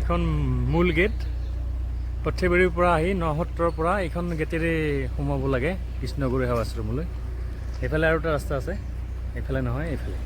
এইখন মূল গেট সৰ্থেবাৰীৰ পৰা আহি নসত্ৰৰ পৰা এইখন গেটেৰে সোমাব লাগে কৃষ্ণগুৰু সেৱা আশ্ৰমলৈ। এইফালে আৰু এটা ৰাস্তা আছে, এইফালে নহয়, এইফালে।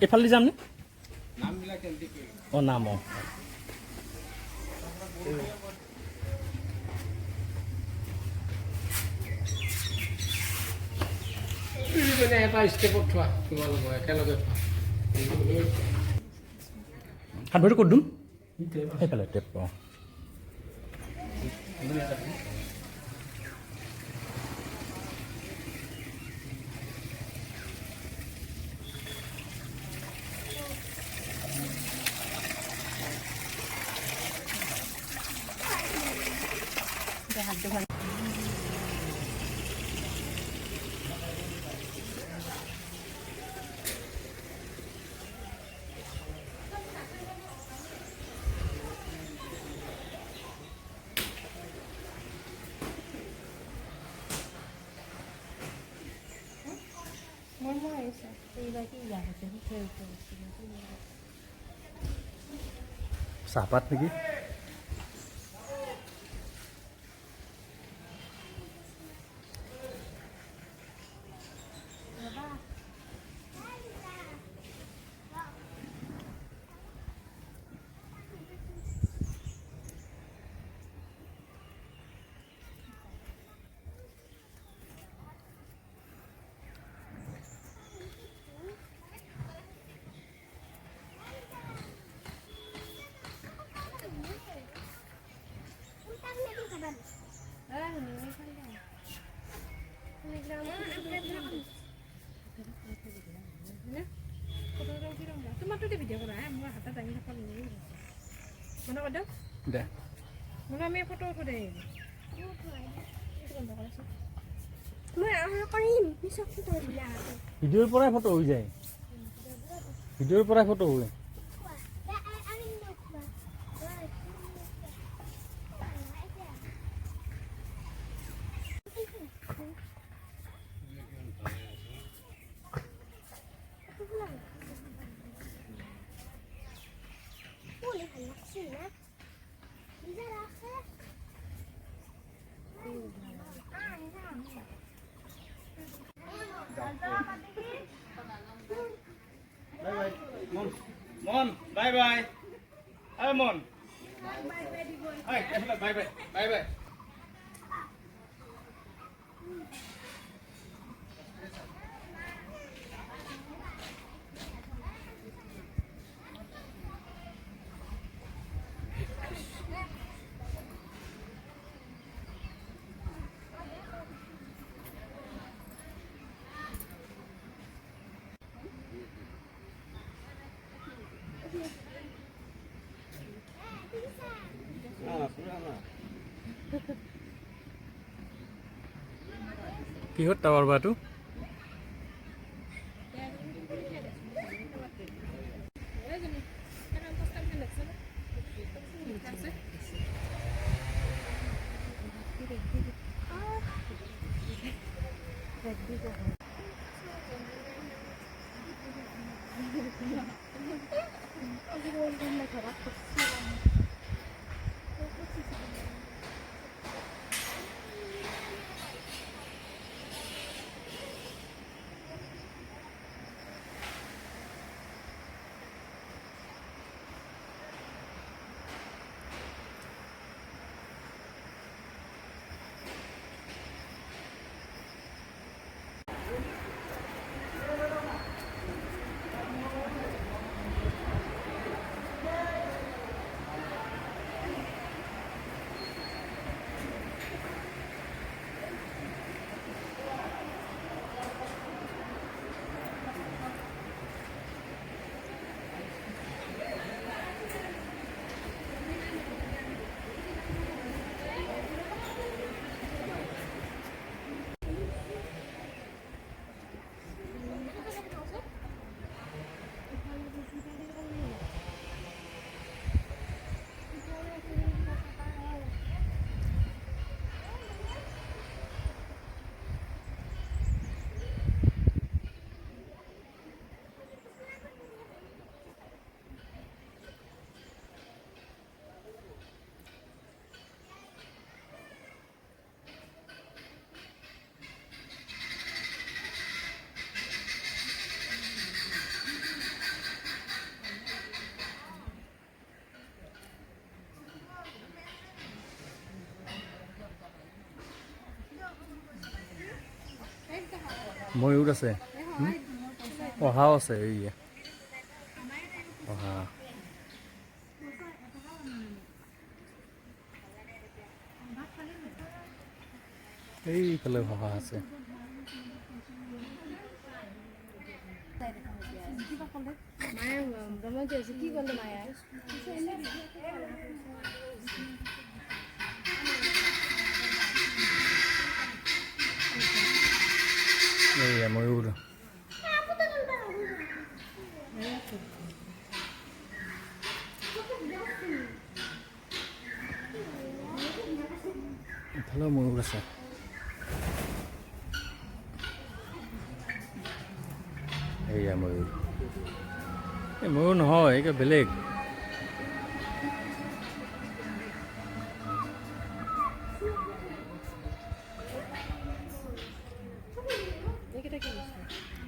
এফালে যাম নে? নাম এটা ষ্টেপত থোৱা তোমালোক একেলগে থোৱা। হাত ভৰি ক'ত দিম? সেইফালে টেপ। চাহপাত নেকি? ভিডিঅ'ৰ পৰাই ফটো হৈ যায়, ভিডিঅ'ৰ পৰাই ফটো হয়। Mon, bye bye. Hey, Mon. Hey, bye bye. Bye bye. কিহত টাৱাৰ বাটো? ময়ূৰ আছে অহাও আছে এই অহা এইফালে অহা আছে এইয়া ময়ূৰ ইফালেও ময়ূৰ আছে এইয়া ময়ূৰ এই ময়ূৰ নহয় এই বেলেগ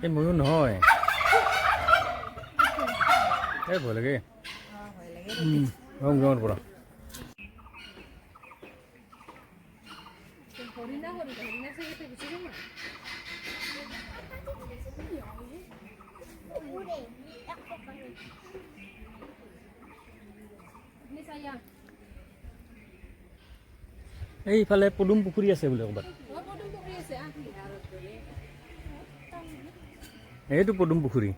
এই ময়ূৰ নহয় এই ভয় লাগে গাঁৱৰ পৰা এইফালে পদুম পুখুৰী আছে বোলে ক'ৰবাত এইটো পদুম পুখুৰী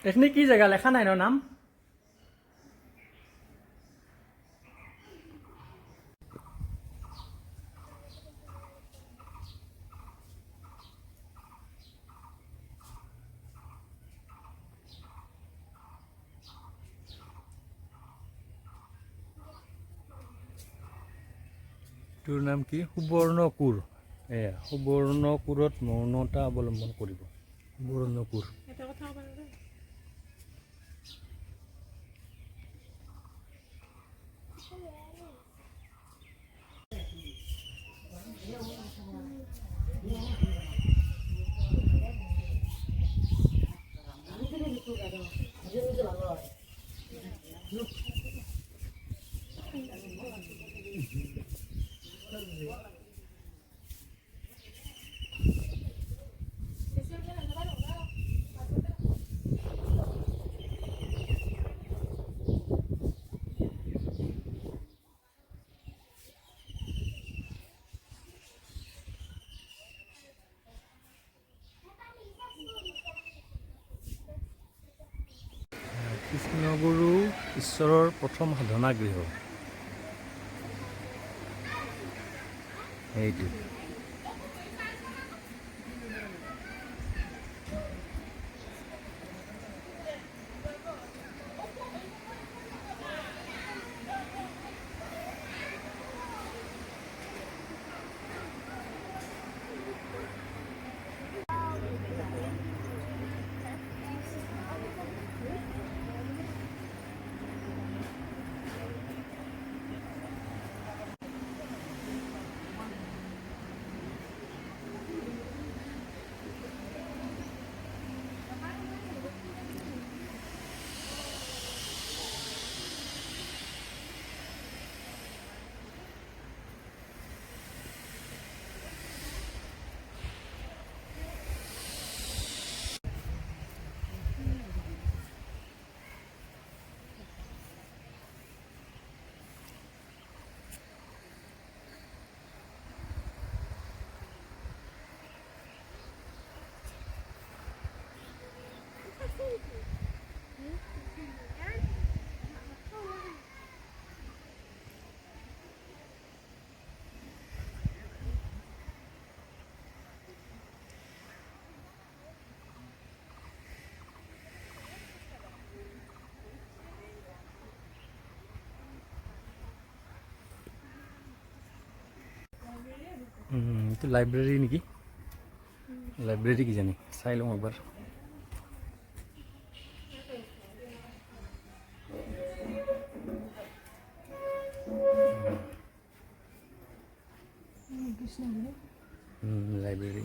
এইখিনি কি জেগা লেখা নাই ন নাম তোৰ নাম কি সুবৰ্ণকুৰ এয়া সুবৰ্ণকুৰত মৌনতা অৱলম্বন কৰিব সুবৰ্ণকুৰ কৃষ্ণগুৰু ঈশ্বৰৰ প্ৰথম সাধনা গৃহ এইটো এইটো লাইব্ৰেৰী নেকি লাইব্ৰেৰী কি জানি চাই লওঁ একবাৰ লাইব্ৰেৰী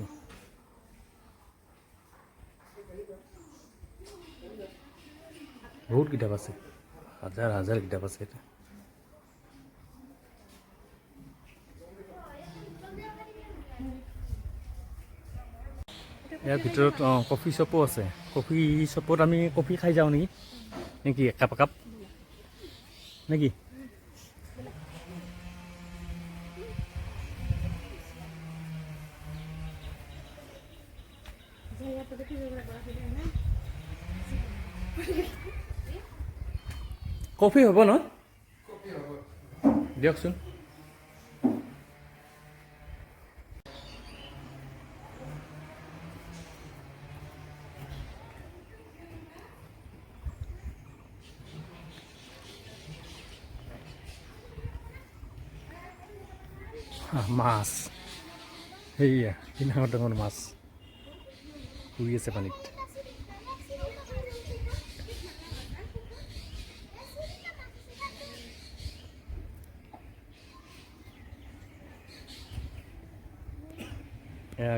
বহুত কিতাপ আছে হাজাৰ হাজাৰ কিতাপ আছে এটা ইয়াৰ ভিতৰত কফি শ্বপো আছে কফি শ্বপত আমি কফি খাই যাওঁ নেকি নেকি একাপ একাপ নেকি কফি হ'ব ন দিয়কচোন মাছ সেয়া কি ডাঙৰ ডাঙৰ মাছ শুই আছে পানীত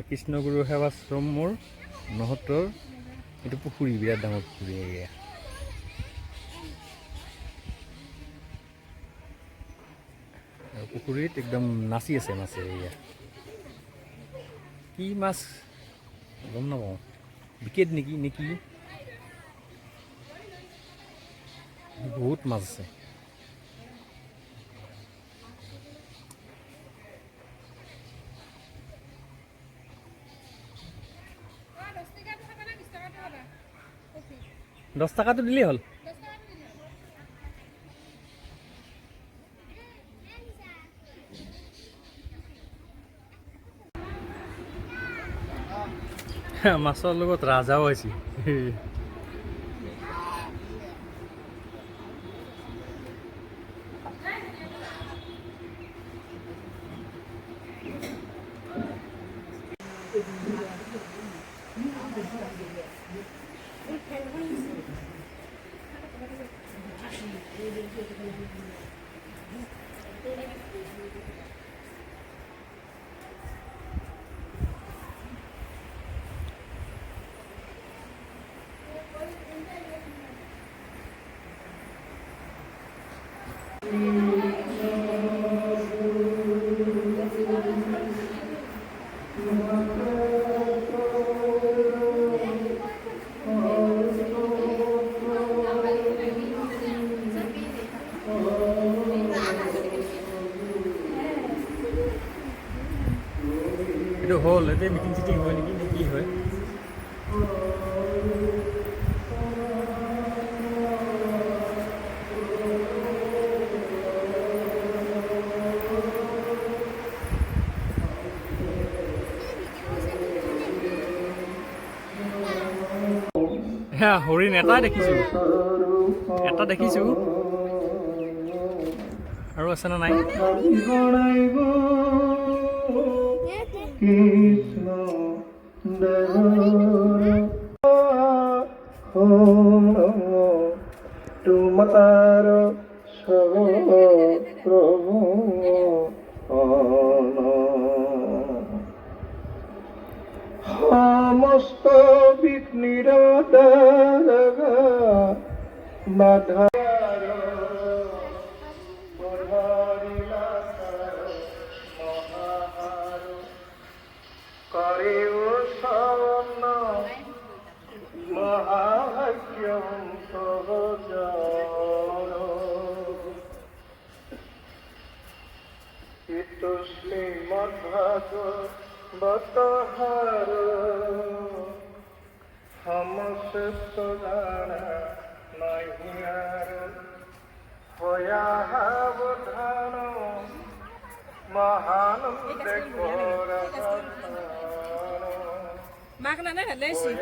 কৃষ্ণগুৰু সেৱাশ্ৰমৰ নহতৰ এইটো পুখুৰী বিৰাট ডাঙৰ পুখুৰী এয়া পুখুৰীত একদম নাচি আছে মাছে এয়া কি মাছ গম নাপাওঁ বিকেট নেকি নেকি বহুত মাছ আছে দহ টকাটো দিলেই হ'ল মাছৰ লগত ৰাজাও আছে এইটো হ'ল এতিয়া মিটিং চিটিং হয় নেকি নে কি হয় হৰিণ এটা দেখিছোঁ আৰু আছে নে নাই কৃষ্ণ তোমার প্রভু সমস্ত বিঘ্নির বাধা শ্রীমদ্ভাগবতহার সমস্ত জানা নাহিয়ার হয়াবধান মহানন্দে Mạc là nó là lấy gì?